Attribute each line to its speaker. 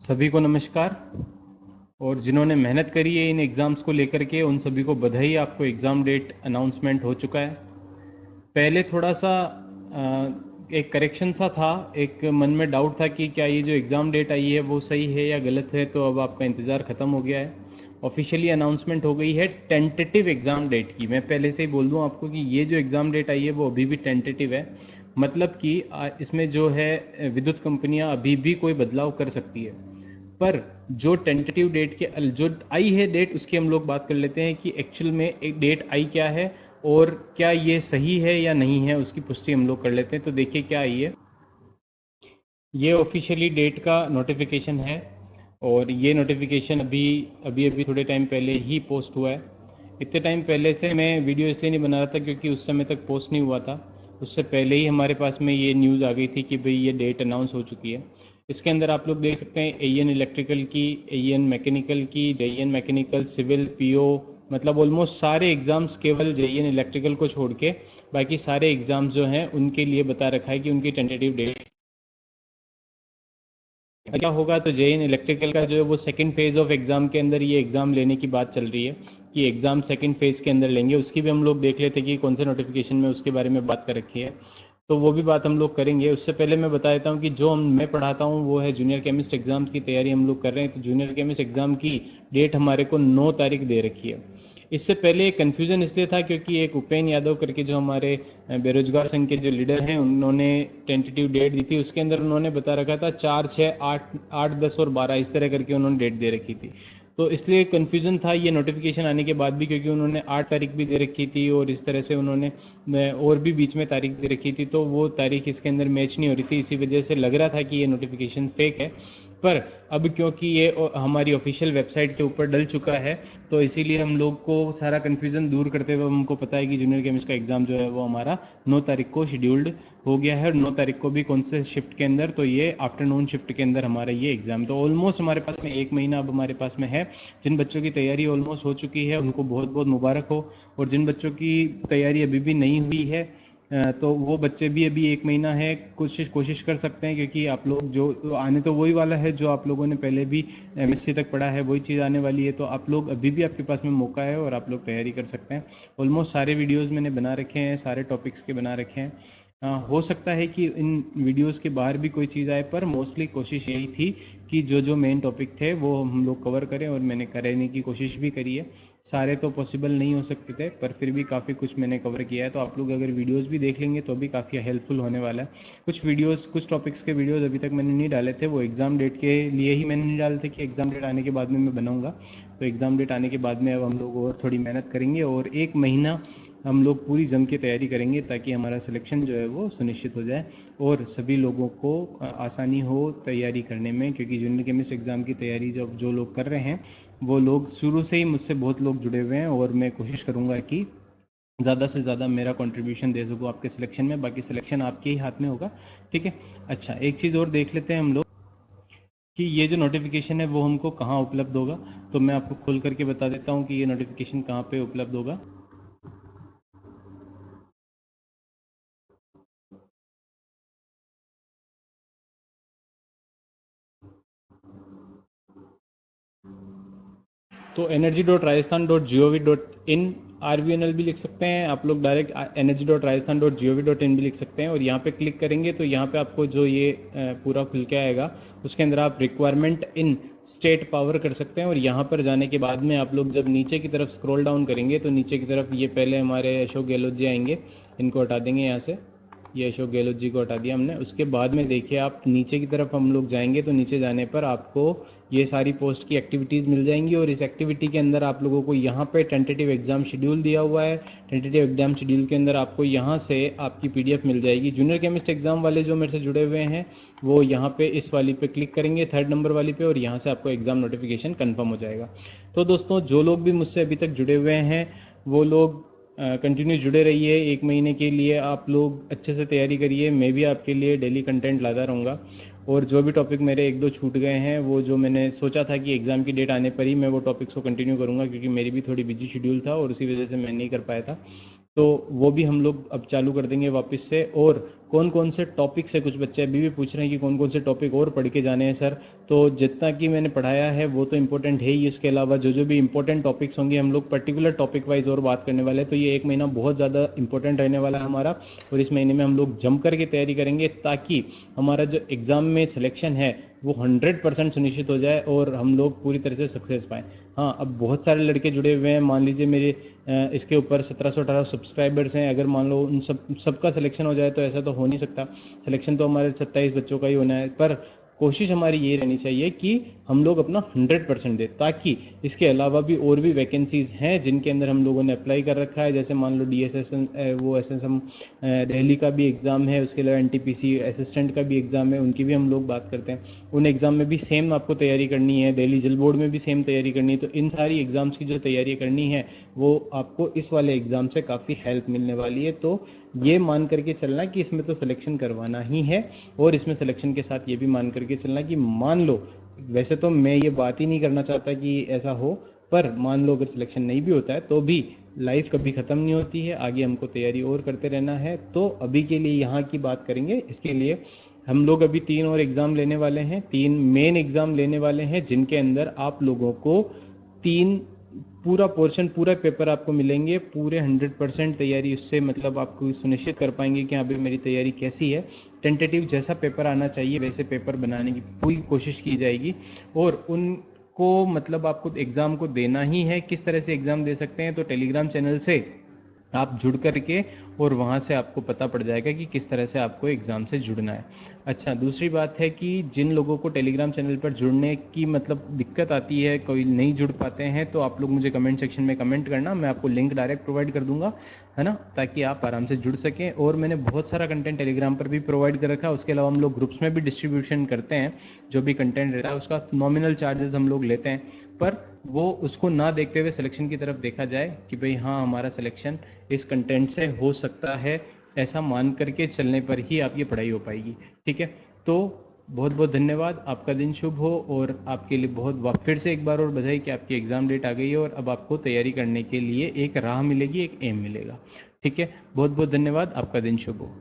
Speaker 1: सभी को नमस्कार। और जिन्होंने मेहनत करी है इन एग्ज़ाम्स को लेकर के उन सभी को बधाई। आपको एग्ज़ाम डेट अनाउंसमेंट हो चुका है। पहले थोड़ा सा एक करेक्शन सा था, एक मन में डाउट था कि क्या ये जो एग्ज़ाम डेट आई है वो सही है या गलत है। तो अब आपका इंतज़ार ख़त्म हो गया है। ऑफिशियली अनाउंसमेंट हो गई है टेंटेटिव एग्ज़ाम डेट की। मैं पहले से ही बोल दूं आपको कि ये जो एग्ज़ाम डेट आई है वो अभी भी टेंटेटिव है। मतलब कि इसमें जो है विद्युत कंपनियां अभी भी कोई बदलाव कर सकती है। पर जो टेंटेटिव डेट के जो आई है डेट उसकी हम लोग बात कर लेते हैं कि एक्चुअल में एक डेट आई क्या है और क्या ये सही है या नहीं है, उसकी पुष्टि हम लोग कर लेते हैं। तो देखिए क्या आई है। ये ऑफिशियली डेट का नोटिफिकेशन है और ये नोटिफिकेशन अभी अभी अभी थोड़े टाइम पहले ही पोस्ट हुआ है। इतने टाइम पहले से मैं वीडियो इसलिए नहीं बना रहा था क्योंकि उस समय तक पोस्ट नहीं हुआ था। उससे पहले ही हमारे पास में ये न्यूज़ आ गई थी कि भाई ये डेट अनाउंस हो चुकी है। इसके अंदर आप लोग देख सकते हैं एन इलेक्ट्रिकल की, एन मैकेनिकल की, जेईएन मैकेनिकल, सिविल, पीओ, मतलब ऑलमोस्ट सारे एग्ज़ाम्स, केवल जेईएन इलेक्ट्रिकल को छोड़ के बाकी सारे एग्ज़ाम्स जो हैं उनके लिए बता रखा है कि उनकी टेंटेटिव डेट क्या होगा। तो जेईएन इलेक्ट्रिकल का जो है वो सेकंड फेज़ ऑफ एग्ज़ाम के अंदर ये एग्ज़ाम लेने की बात चल रही है कि एग्ज़ाम सेकंड फेज़ के अंदर लेंगे। उसकी भी हम लोग देख लेते हैं कि कौन से नोटिफिकेशन में उसके बारे में बात कर रखी है। तो वो भी बात हम लोग करेंगे। उससे पहले मैं बता देता हूँ कि जो मैं पढ़ाता हूँ वो है जूनियर केमिस्ट एग्ज़ाम की तैयारी हम लोग कर रहे हैं। तो जूनियर केमिस्ट एग्ज़ाम की डेट हमारे को 9 तारीख दे रखी है। इससे पहले कन्फ्यूज़न इसलिए था क्योंकि एक उपेन यादव करके जो हमारे बेरोजगार संघ के जो लीडर हैं उन्होंने टेंटेटिव डेट दी थी। उसके अंदर उन्होंने बता रखा था 4, 6, 8, 8, 10 और 12 इस तरह करके उन्होंने डेट दे रखी थी। तो इसलिए कन्फ्यूज़न था ये नोटिफिकेशन आने के बाद भी, क्योंकि उन्होंने 8 तारीख भी दे रखी थी और इस तरह से उन्होंने और भी बीच में तारीख दे रखी थी। तो वो तारीख इसके अंदर मैच नहीं हो रही थी, इसी वजह से लग रहा था कि ये नोटिफिकेशन फेक है। पर अब क्योंकि ये हमारी ऑफिशियल वेबसाइट के ऊपर डल चुका है तो इसीलिए हम लोग को सारा कन्फ्यूज़न दूर करते हुए हमको पता है कि जूनियर केमिस्ट का एग्ज़ाम जो है वो हमारा 9 तारीख को शेड्यूल्ड हो गया है। और 9 तारीख को भी कौन से शिफ्ट के अंदर, तो ये आफ्टरनून शिफ्ट के अंदर हमारा ये एग्ज़ाम। तो ऑलमोस्ट हमारे पास में एक महीना अब हमारे पास में है। जिन बच्चों की तैयारी ऑलमोस्ट हो चुकी है उनको बहुत बहुत मुबारक हो। और जिन बच्चों की तैयारी अभी भी नहीं हुई है तो वो बच्चे भी अभी एक महीना है, कोशिश कर सकते हैं। क्योंकि आप लोग जो तो आने तो वही वाला है जो आप लोगों ने पहले भी एमएससी तक पढ़ा है, वही चीज़ आने वाली है। तो आप लोग अभी भी आपके पास में मौका है और आप लोग तैयारी कर सकते हैं। ऑलमोस्ट सारे वीडियोस मैंने बना रखे हैं, सारे टॉपिक्स के बना रखे हैं। हो सकता है कि इन वीडियोस के बाहर भी कोई चीज़ आए, पर मोस्टली कोशिश यही थी कि जो जो मेन टॉपिक थे वो हम लोग कवर करें, और मैंने करने की कोशिश भी करी है। सारे तो पॉसिबल नहीं हो सकते थे पर फिर भी काफ़ी कुछ मैंने कवर किया है। तो आप लोग अगर वीडियोस भी देख लेंगे तो भी काफ़ी हेल्पफुल होने वाला है। कुछ वीडियोस, कुछ टॉपिक्स के वीडियोस अभी तक मैंने नहीं डाले थे, वो एग्ज़ाम डेट के लिए ही मैंने नहीं डाले थे कि एग्ज़ाम डेट आने के बाद में मैं बनाऊंगा। तो एग्ज़ाम डेट आने के बाद में अब हम लोग और थोड़ी मेहनत करेंगे और एक महीना हम लोग पूरी जम के तैयारी करेंगे ताकि हमारा सिलेक्शन जो है वो सुनिश्चित हो जाए और सभी लोगों को आसानी हो तैयारी करने में। क्योंकि जूनियर केमिस्ट एग्ज़ाम की तैयारी जब जो लोग कर रहे हैं वो लोग शुरू से ही मुझसे बहुत लोग जुड़े हुए हैं और मैं कोशिश करूँगा कि ज़्यादा से ज़्यादा मेरा कंट्रीब्यूशन दे सकूँ आपके सिलेक्शन में। बाकी सिलेक्शन आपके ही हाथ में होगा। ठीक है। अच्छा, एक चीज़ और देख लेते हैं हम लोग कि ये जो नोटिफिकेशन है वो हमको कहाँ उपलब्ध होगा। तो मैं आपको खोल करके बता देता हूँ कि ये नोटिफिकेशन कहाँ पे उपलब्ध होगा। तो energy.rajasthan.gov.in, RVNL भी लिख सकते हैं आप लोग, डायरेक्ट energy.rajasthan.gov.in भी लिख सकते हैं। और यहाँ पे क्लिक करेंगे तो यहाँ पे आपको जो ये पूरा खुल के आएगा उसके अंदर आप रिक्वायरमेंट इन स्टेट पावर कर सकते हैं। और यहाँ पर जाने के बाद में आप लोग जब नीचे की तरफ स्क्रॉल डाउन करेंगे तो नीचे की तरफ ये पहले हमारे अशोक गहलोत जी आएंगे, इनको हटा देंगे यहाँ से। ये अशोक गहलोत जी को हटा दिया हमने। उसके बाद में देखिए आप नीचे की तरफ हम लोग जाएंगे तो नीचे जाने पर आपको ये सारी पोस्ट की एक्टिविटीज़ मिल जाएंगी। और इस एक्टिविटी के अंदर आप लोगों को यहाँ पे टेंटेटिव एग्जाम शेड्यूल दिया हुआ है। टेंटेटिव एग्जाम शेड्यूल के अंदर आपको यहाँ से आपकी पीडीएफ मिल जाएगी। जूनियर केमिस्ट एग्जाम वाले जो मेरे से जुड़े हुए हैं वो यहाँ पे इस वाली पे क्लिक करेंगे, 3rd नंबर वाली पे, और यहाँ से आपको एग्जाम नोटिफिकेशन कन्फर्म हो जाएगा। तो दोस्तों जो लोग भी मुझसे अभी तक जुड़े हुए हैं वो लोग कंटिन्यू जुड़े रहिए। एक महीने के लिए आप लोग अच्छे से तैयारी करिए। मैं भी आपके लिए डेली कंटेंट लाता रहूँगा। और जो भी टॉपिक मेरे एक दो छूट गए हैं, वो जो मैंने सोचा था कि एग्ज़ाम की डेट आने पर ही मैं वो टॉपिक्स को कंटिन्यू करूँगा, क्योंकि मेरी भी थोड़ी बिजी शेड्यूल था और उसी वजह से मैं नहीं कर पाया था। तो वो भी हम लोग अब चालू कर देंगे वापस से। और कौन कौन से टॉपिक से, कुछ बच्चे अभी भी पूछ रहे हैं कि कौन कौन से टॉपिक और पढ़ के जाने हैं सर। तो जितना कि मैंने पढ़ाया है वो तो इम्पोर्टेंट है ही, इसके अलावा जो जो भी इंपॉर्टेंट टॉपिक्स होंगे हम लोग पर्टिकुलर टॉपिक वाइज और बात करने वाले हैं। तो ये 1 महीना बहुत ज़्यादा इंपॉर्टेंट रहने वाला है हमारा, और इस महीने में हम लोग जम करके तैयारी करेंगे ताकि हमारा जो एग्ज़ाम में सिलेक्शन है वो 100% सुनिश्चित हो जाए और हम लोग पूरी तरह से सक्सेस पाएँ। हाँ, अब बहुत सारे लड़के जुड़े हुए हैं, मान लीजिए मेरे इसके ऊपर 1718 सब्सक्राइबर्स हैं। अगर मान लो उन सबका सिलेक्शन हो जाए तो ऐसा तो हो नहीं सकता, सिलेक्शन तो हमारे 27 बच्चों का ही होना है। पर कोशिश हमारी ये रहनी चाहिए कि हम लोग अपना 100% दें, ताकि इसके अलावा भी और भी वैकेंसीज़ हैं जिनके अंदर हम लोगों ने अप्लाई कर रखा है। जैसे मान लो DSS, वो SSM दिल्ली का भी एग्ज़ाम है, उसके अलावा NTPC असिस्टेंट का भी एग्ज़ाम है, उनकी भी हम लोग बात करते हैं। उन एग्ज़ाम में भी सेम आपको तैयारी करनी है, दिल्ली जल बोर्ड में भी सेम तैयारी करनी है। तो इन सारी एग्ज़ाम्स की जो तैयारी करनी है वो आपको इस वाले एग्ज़ाम से काफ़ी हेल्प मिलने वाली है। तो ये मान करके चलना कि इसमें तो सिलेक्शन करवाना ही है, और इसमें सिलेक्शन के साथ ये भी मान करके चलना कि मान लो, वैसे तो मैं ये बात ही नहीं करना चाहता कि ऐसा हो, पर मान लो अगर सिलेक्शन नहीं भी होता है तो भी लाइफ कभी ख़त्म नहीं होती है, आगे हमको तैयारी और करते रहना है। तो अभी के लिए यहाँ की बात करेंगे, इसके लिए हम लोग अभी 3 और एग्ज़ाम लेने वाले हैं, 3 मेन एग्ज़ाम लेने वाले हैं जिनके अंदर आप लोगों को 3 पूरा पोर्शन, पूरा पेपर आपको मिलेंगे, पूरे 100% तैयारी, उससे मतलब आपको सुनिश्चित कर पाएंगे कि हाँ भाई मेरी तैयारी कैसी है। टेंटेटिव जैसा पेपर आना चाहिए वैसे पेपर बनाने की पूरी कोशिश की जाएगी, और उनको मतलब आपको एग्ज़ाम को देना ही है। किस तरह से एग्ज़ाम दे सकते हैं, तो टेलीग्राम चैनल से आप जुड़ करके, और वहाँ से आपको पता पड़ जाएगा कि किस तरह से आपको एग्ज़ाम से जुड़ना है। अच्छा, दूसरी बात है कि जिन लोगों को टेलीग्राम चैनल पर जुड़ने की मतलब दिक्कत आती है, कोई नहीं जुड़ पाते हैं, तो आप लोग मुझे कमेंट सेक्शन में कमेंट करना, मैं आपको लिंक डायरेक्ट प्रोवाइड कर दूंगा, है ना, ताकि आप आराम से जुड़ सकें। और मैंने बहुत सारा कंटेंट टेलीग्राम पर भी प्रोवाइड कर रखा है, उसके अलावा हम लोग ग्रुप्स में भी डिस्ट्रीब्यूशन करते हैं। जो भी कंटेंट रहता है उसका नॉमिनल चार्जेस हम लोग लेते हैं, पर वो उसको ना देखते हुए सिलेक्शन की तरफ देखा जाए कि भाई हाँ हमारा सिलेक्शन इस कंटेंट से हो सकता है, ऐसा मान करके चलने पर ही आपकी पढ़ाई हो पाएगी। ठीक है, तो बहुत बहुत धन्यवाद, आपका दिन शुभ हो, और आपके लिए बहुत फिर से एक बार और बधाई कि आपकी एग्ज़ाम डेट आ गई है और अब आपको तैयारी करने के लिए एक राह मिलेगी, एक एम मिलेगा। ठीक है, बहुत बहुत धन्यवाद, आपका दिन शुभ हो।